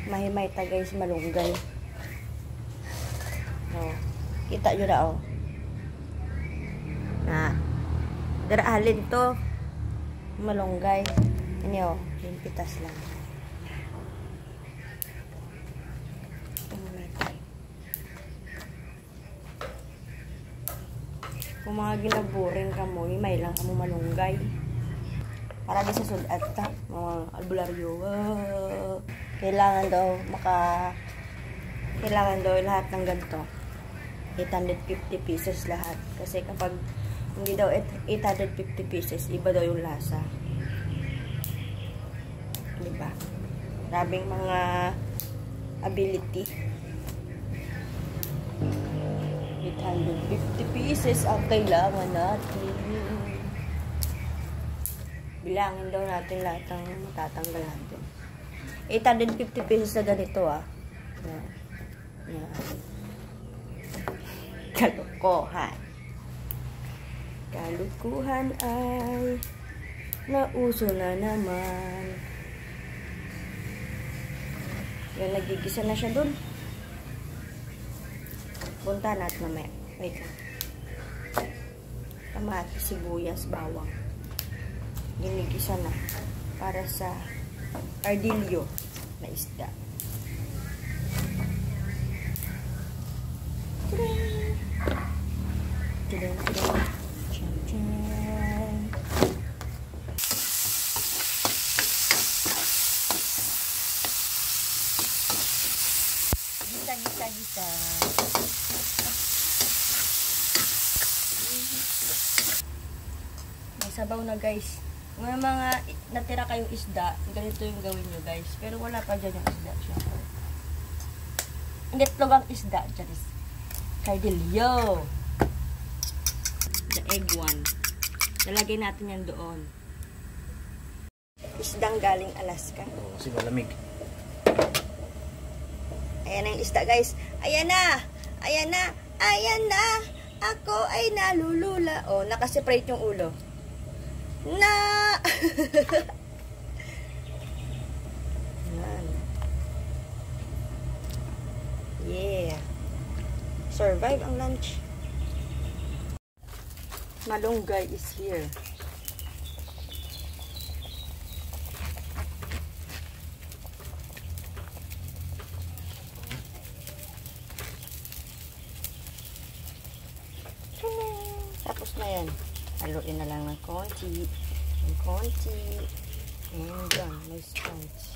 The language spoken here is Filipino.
Mahimay ta guys, malunggay. Oh, kita nyo na oh. Na, darahalin to. Malunggay. Ano oh, yung pitas lang. Kung mga ginaburing ka mo, himay lang ka mo malunggay. Para di sa sulat ta, mga albularyo. Kailangan daw kailangan daw lahat ng ganito. 850 pesos lahat. Kasi kapag hindi daw 850 pesos, iba daw yung lasa. Diba? Grabing mga ability. 850 pieces ang kailangan natin. Bilangin daw natin lahat ng matatanggal natin. 850 pesos na ganito ah. Yan. Kalukuhan. Kalukuhan ay nauso na naman. Yan, nagigisa na siya dun. Punta natin mamaya. Wait lang. Kamatis, sibuyas, bawang. Ginigisa na. Para sa ardilyo na isda. Tidang. Chan. Gisa. May sabaw na guys. May mga natira kayong isda, ganito yung gawin nyo guys. Pero wala pa dyan yung isda siya. Ang itlog ang isda dyan is cardillo. The egg one. Lalagay natin yan doon. Isdang galing Alaska. Kasi malamig. Ayan na yung isda guys. Ayan na! Ayan na! Ayan na! Ako ay nalulula. Oh, nakaseparate yung ulo. Na! Yeah. Survive ang lunch. Malunggay is here. Tapos na yan. Haluin na lang ng konti. Ng konti. And done. May sponge.